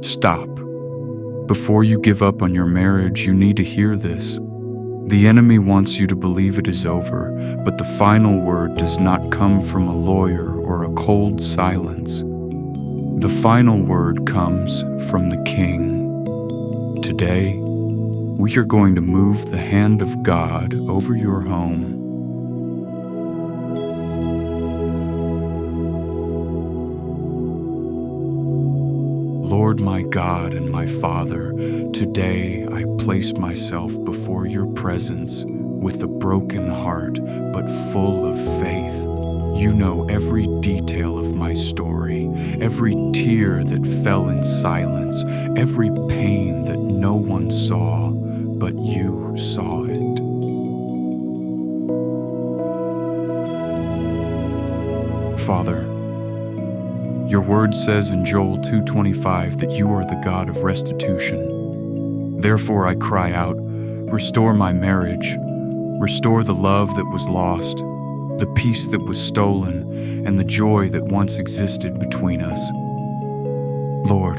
Stop. Before you give up on your marriage, you need to hear this. The enemy wants you to believe it is over, but the final word does not come from a lawyer or a cold silence. The final word comes from the King. Today, we are going to move the hand of God over your home. Lord my God and my Father, today I place myself before your presence with a broken heart but full of faith. You know every detail of my story, every tear that fell in silence, every pain that no one saw, but you saw it. Father, your word says in Joel 2:25 that you are the God of restitution. Therefore I cry out, restore my marriage, restore the love that was lost, the peace that was stolen, and the joy that once existed between us. Lord,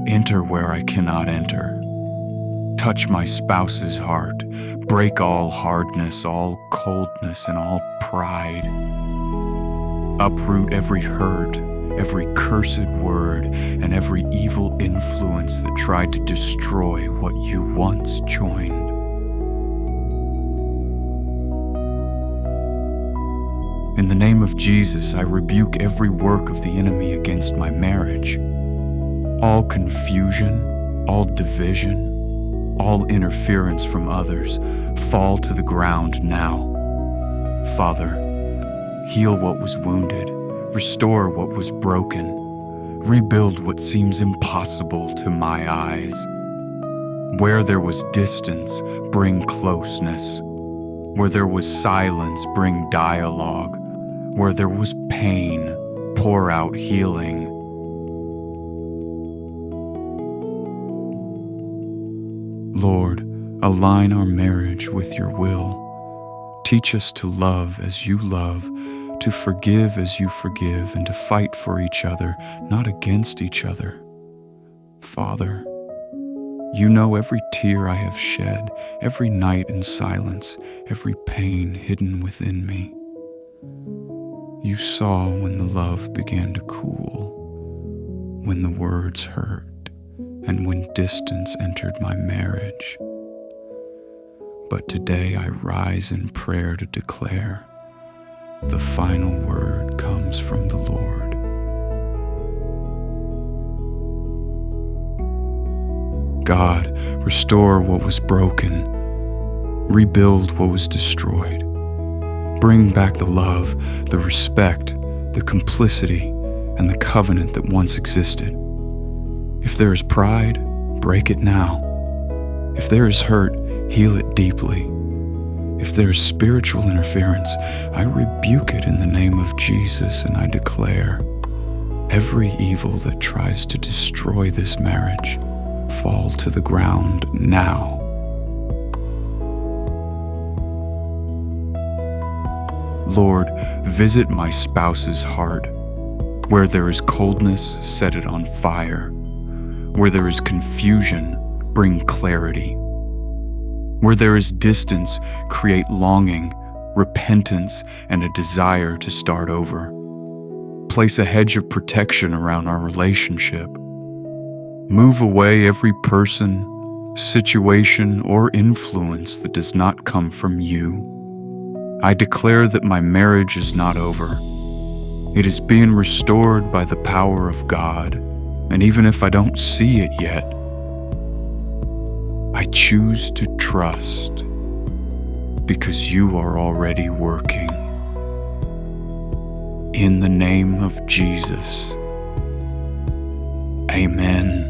enter where I cannot enter. Touch my spouse's heart, break all hardness, all coldness, and all pride. Uproot every hurt, every cursed word, and every evil influence that tried to destroy what you once joined. In the name of Jesus, I rebuke every work of the enemy against my marriage. All confusion, all division, all interference from others, fall to the ground now. Father, heal what was wounded, restore what was broken, rebuild what seems impossible to my eyes. Where there was distance, bring closeness. Where there was silence, bring dialogue. Where there was pain, pour out healing. Lord, align our marriage with your will. Teach us to love as you love, to forgive as you forgive, and to fight for each other, not against each other. Father, you know every tear I have shed, every night in silence, every pain hidden within me. You saw when the love began to cool, when the words hurt, and when distance entered my marriage. But today I rise in prayer to declare, the final word comes from the Lord. God, restore what was broken, rebuild what was destroyed. Bring back the love, the respect, the complicity, and the covenant that once existed. If there is pride, break it now. If there is hurt, heal it deeply. If there is spiritual interference, I rebuke it in the name of Jesus, and I declare, every evil that tries to destroy this marriage, fall to the ground now. Lord, visit my spouse's heart. Where there is coldness, set it on fire. Where there is confusion, bring clarity. Where there is distance, create longing, repentance, and a desire to start over. Place a hedge of protection around our relationship. Move away every person, situation, or influence that does not come from you. I declare that my marriage is not over. It is being restored by the power of God, and even if I don't see it yet, I choose to trust because you are already working. In the name of Jesus, amen.